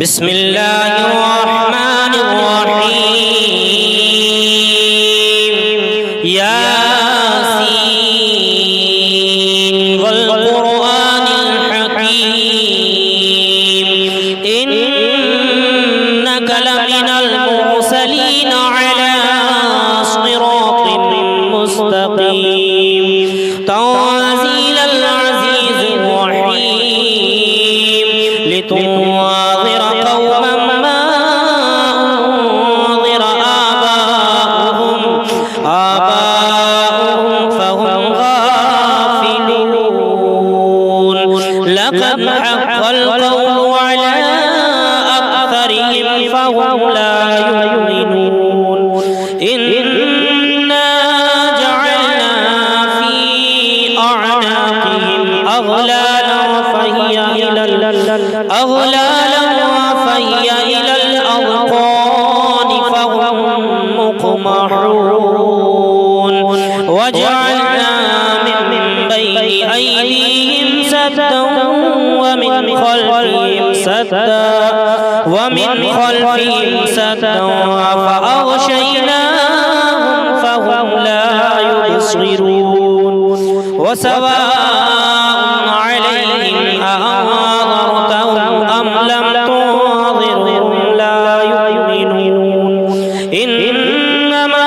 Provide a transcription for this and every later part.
بسم الله الرحمن الرحيم ياسين والقرآن الحكيم إنك لمن المرسلين على صراط مستقيم تنزيل العزيز الرحيم لتنذر قوما ما أنذر آباؤهم فهم غافلون لقد حق القول على أكثرهم فهم لا يؤمنون إنا جعلنا في أعناقهم أغلالا فهي إلى الأذقان فهم مقمحون وجعلنا من بين أيديهم سدا ومن خلفهم سدا فأغشيناهم فهم لا يبصرون وسواء عليهم أأنذرتهم أم لم تنذرهم لا يؤمنون إنما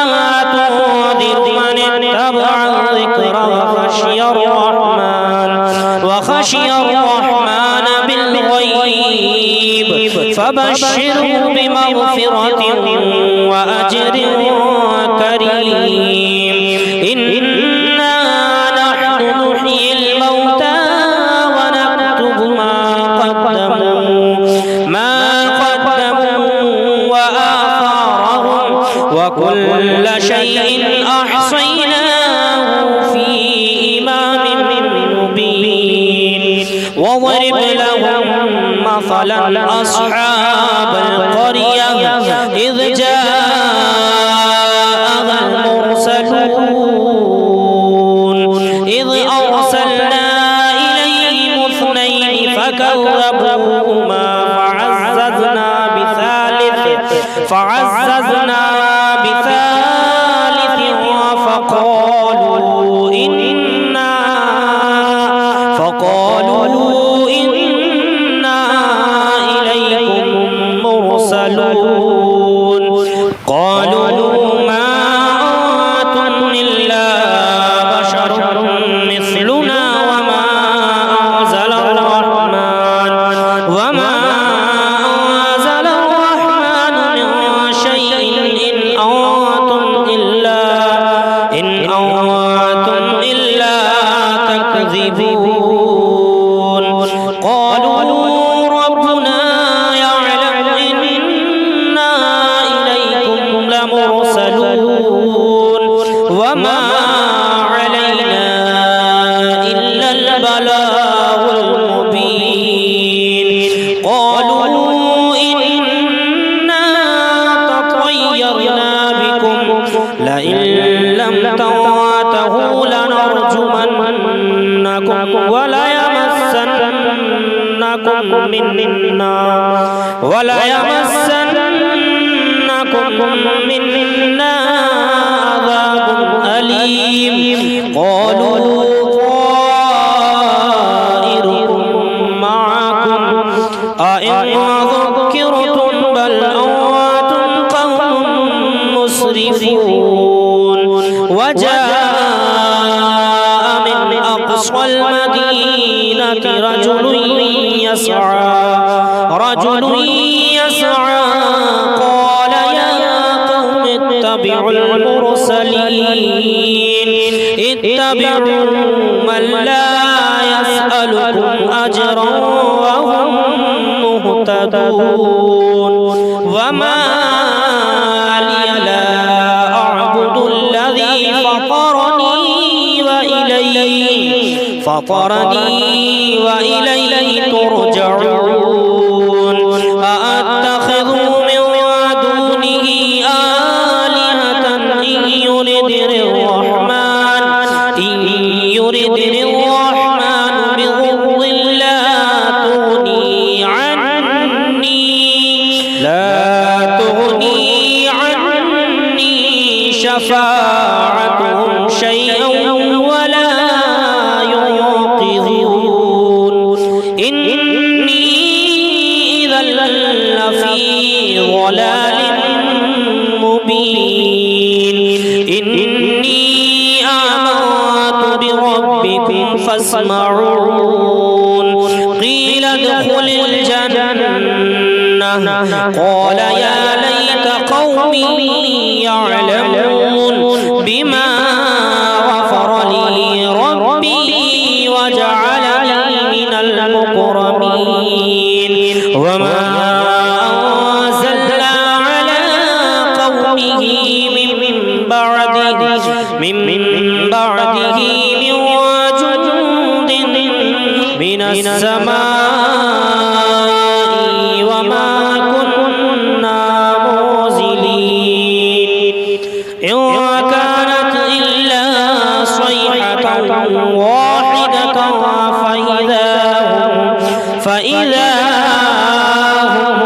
تنذر من اتبع الذكر وخشي الرحمن بالغيب فبشره بمغفرة وأجر كريم إنا نحن نحيي الموتى ونكتب ما قدموا وآثارهم وكل شيء أحصيناه في إمام مبين واضرب لهم مثلا أصحاب القرية إذ جاءها المرسلون إذ أرسلنا إليهم اثنين فكذبوهما فعززنا بثالث فقالوا إنا إليكم مرسلون قالوا ما أنتم إلا بشر مثلنا وما أنزل الرحمن من شيء إن أنتم إلا تكذبون قالوا ربنا يعلم إنا إليكم لمرسلون وما علينا إلا البلاغ المبين قالوا إنا تطيرنا بكم لئن لم تنتهوا لنرجمنكم وليمسنكم منا عذاب أليم قالوا طائركم معكم أئن ذكرتم بل أنتم قوم مسرفون وجاء من أقصى المدينة رجل يسعى قال يا قوم اتبعوا من لا يسألكم أجرا وهم مهتدون وما لي لا أعبد الذي فطرني وإليه ترجعون أأتخذ من دونه آلهة إن يردني الرحمن بضر لا تغني عني لا تغني عني شفاعتهم شيئا ولا ينقذون إني إذا لفي ضلال مبين إني آمنت بربكم فاسمعون قيل ادخل الجنة قال يا ليت قومي يعلمون بما غفر لي ربي وجعلني من المكرمين وما أنزلنا على قومه من بعده من جند من السماء وما كنا منزلين إن كانت إلا صيحة واحدة فإذا هم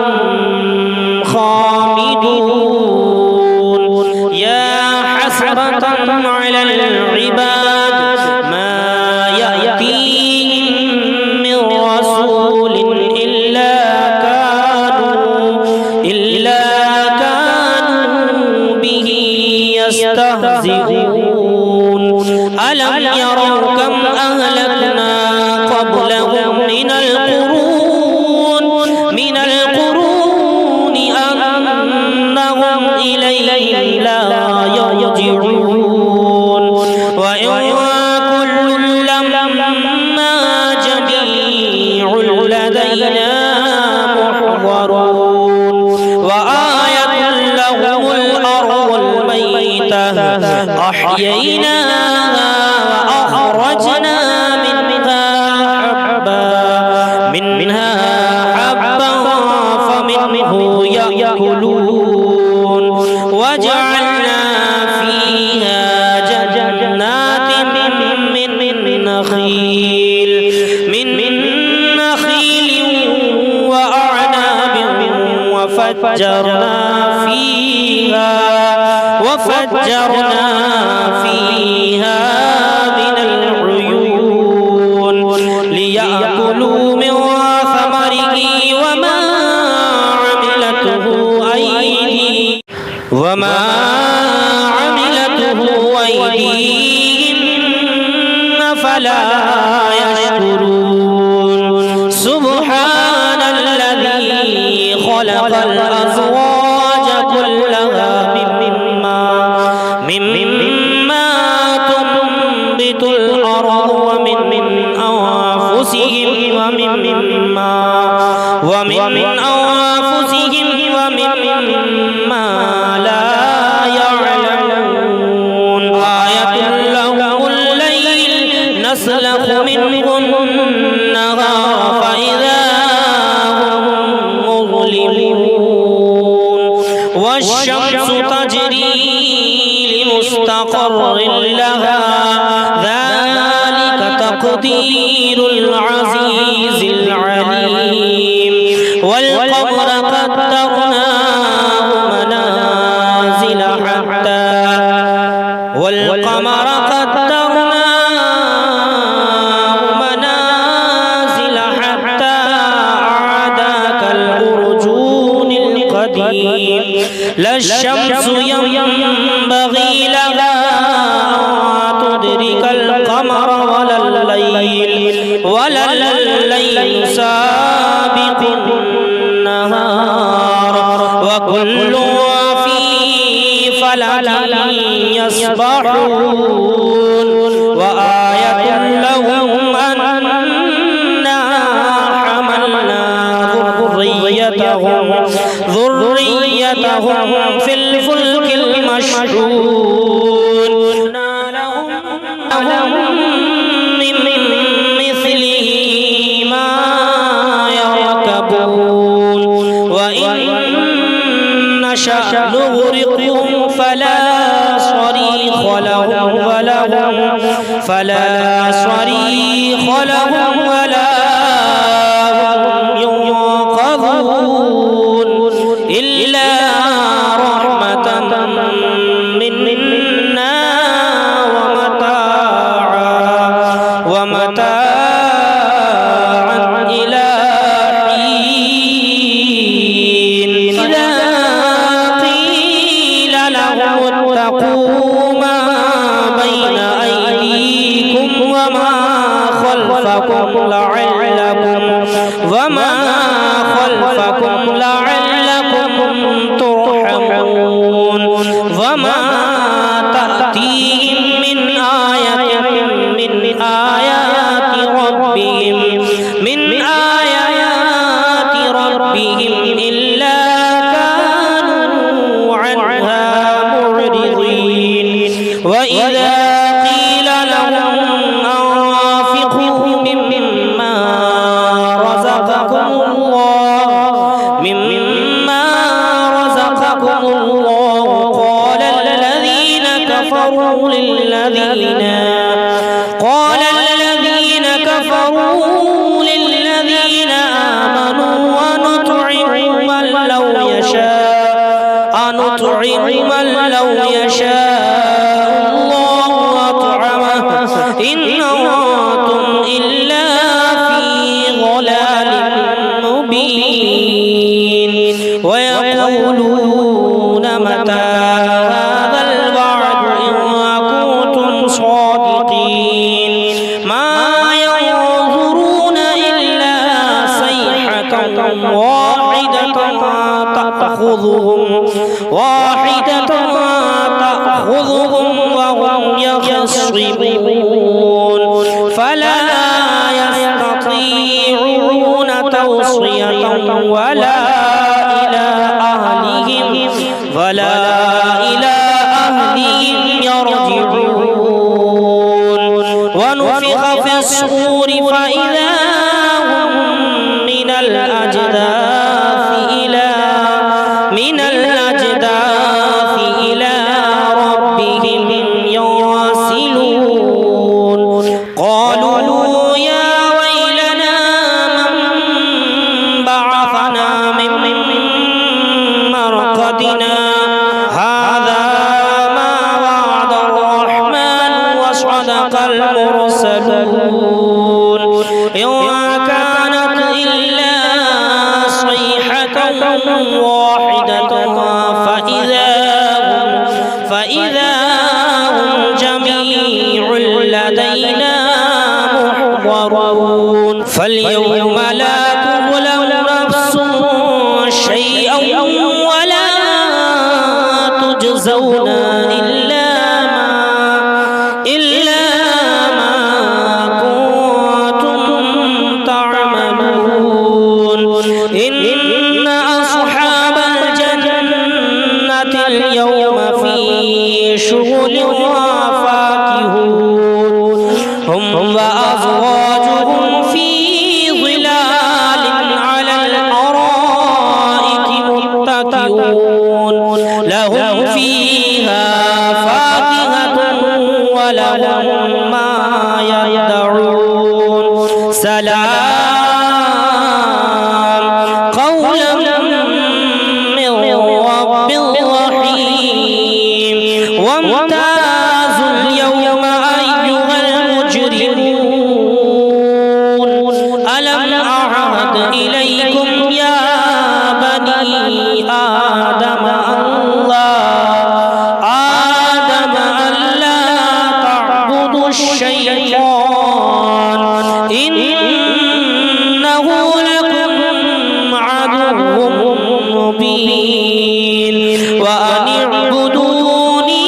خامدون يا حسرة على العباد ما يأتيهم من رسول إلا كانوا به يستهزئون ألم يروا كم أهلكنا قبلهم من القرون أنهم إليه لا يرجعون وإن كل لما جميع لدينا محضرون وآية لهم الأرض الميتة أحييناها وأخرجنا منها حبا فمنه يأكلون وجعلنا فيها جنات من نخيل وأعناب وفجرنا فيها من العيون ليأكلوا من ثمره وما عملته أيديهم فلا يشكرون سبحان الذي خلق الأزواج كلها مما تنبت الأرض ومن أنفسهم ومما لا يعلمون آية لهم الليل نسلخ منه النهار فإذا هم مظلمون والشمس تجري لمستقر لها ذلك تقدير العزيز العليم والقمر قدرناه منازل حتى عاد كالأرجون القديم لا الشمس ينبغي لها أن تدرك القمر ولا الليل سابق النهار وكل في فلك يسبحون وآية لهم أنا حملنا ذريتهم في الفلك المشحون لهم من مثله ما يركبون وإن نشأ نغرقهم فلا صريخ لهم ولا هم ينقذون إلا رحمة منا ومتاعا إلى حين إذا قيل لهم اتقوا ما بين أيديكم وما خلفكم لعلكم ترحمون وما تأتيهم من آية من آيات ربهم إلا كانوا عنها معرضين وإذا قيل لهم أنفقوا مما رزقكم الله قال الذين كفروا للذين آمنوا أنطعم من لو يشاء الله أطعمه إن أنتم إلا في ضلال مبين ويقولون متى هذا الوعد إن كنتم صادقين ما ينظرون إلا صيحة واحدة تأخذهم وهم يخصمون فلا يستطيعون توصية ولا إلى أهلهم يرجعون ونفخ في الصور فإذا هم من الأجداث إلى ربهم ينسلون قالوا يا ويلنا من بعثنا من مرقدنا هذا ما وعد الرحمن وصدق المرسلون إن كانت إلا صيحة واحدة فإذا هم جميع لدينا محضرون فاليوم لا تظلم نفس شيئا ولا تجزون إلا ما كنتم تعملون إن أصحاب الجنة اليوم في شغل فاكهون هم وأزواجهم في ظلال على الأرائك متكئون لهم فيها فاكهة ولهم ما يدعون سلام قولا من رب رحيم وامتازوا اليوم أيها المجرمون ألم أعهد إليكم يا بني آدم ألا تعبدوا الشيطان إنه لكم عدو مبين وأن اعبدوني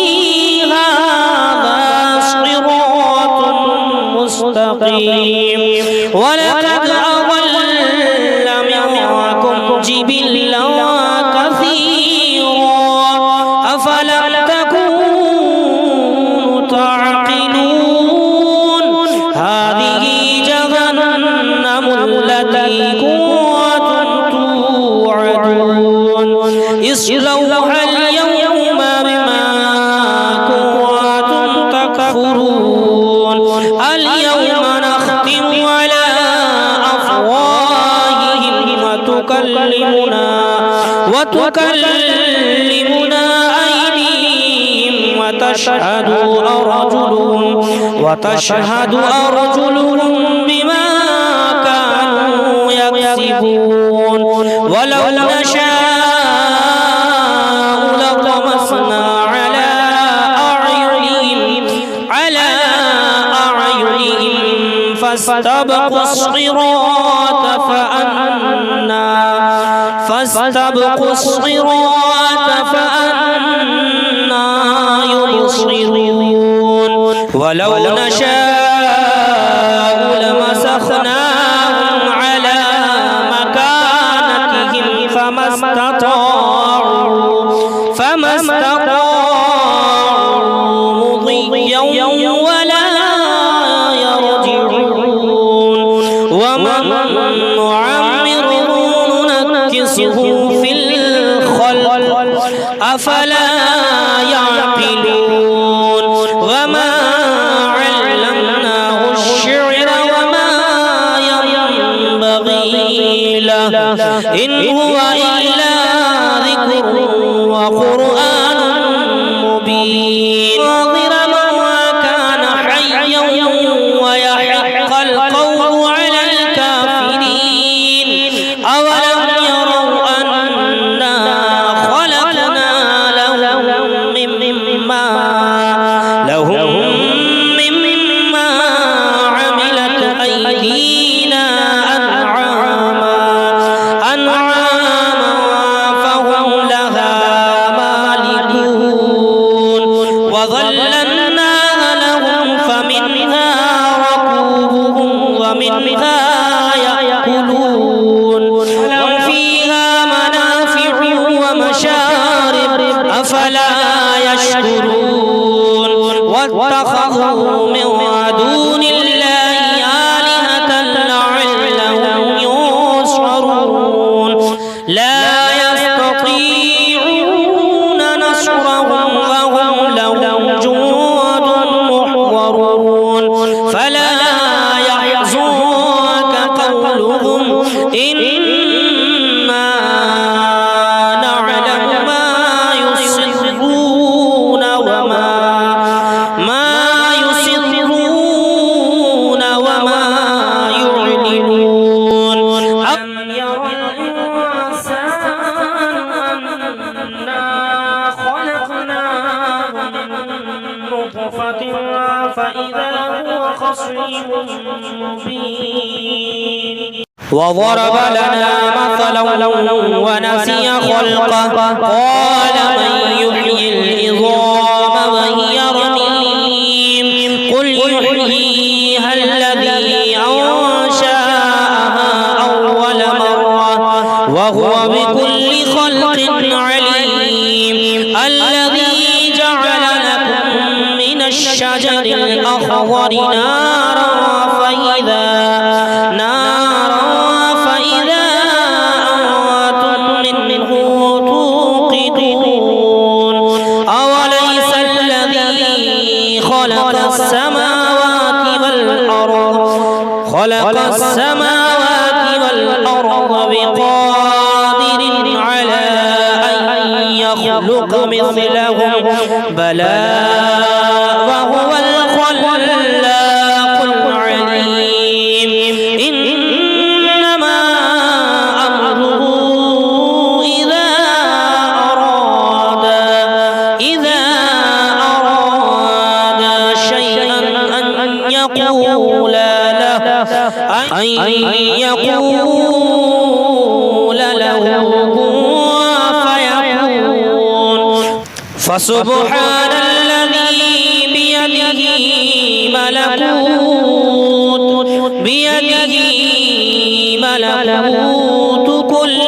هذا صراط مستقيم ولقد أضل منكم جبلا كثيرا أفلم تكونوا تعقلون هذه جهنم التي كنتم توعدون اصلوها اليوم بما كنتم تكفرون اليوم نختم على أفواههم وتكلمنا وتكلمنا أيديهم وتشهد أرجلهم بما كانوا يكسبون ولو نشاء لطمسنا على أعينهم فاستبقوا الصراط فأنا يبصرون ولو نشاء لمسخناهم على مكانتهم فما استطاعوا مضيا ولا يرجعون ومن نعمره ننكسه في الخلق أفلا يعقلون وما علمناه الشعر وما ينبغي له إن هو إلا ذكر وقرآن مبين ناظر من كان حيا ويحق القول على الكافرين أولم يروا أنا خلقنا لهم مما عملت أيدينا أنعاما فهم لها مالكون وظللناها لهم فمنها ركوبهم ومنها يأكلون لهم فيها منافع ومشارب أفلا يشكرون واتخذوا من دون الله آلهة لعلهم ينصرون لا يستطيعون نصرهم وهم لهم جند محضرون فلا يحزنك قولهم إنا نعلم ما يسرون وما يعلنون أم يرى الإنسان أنا خلقناه من نطفة فإذا هو خصيم مبين وضرب لنا مثلا ونسي خلقه قال من يحيي العظام وهي رميم قل يحييها الذي أنشأها أول مرة وهو بكل خلق عليم الذي جعل لكم من الشجر الأخضر نارا فإذا أنتم منه توقدون أوليس الذي خلق السماوات والأرض بقادر على أن يخلق مثلهم بلى وهو الخلاق العليم إنما أمره إذا أراد شيئا أن يقول له كن فيكون فسبحان الذي بيده ملكوت كل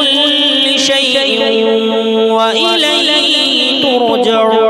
شيء وإليه ترجعون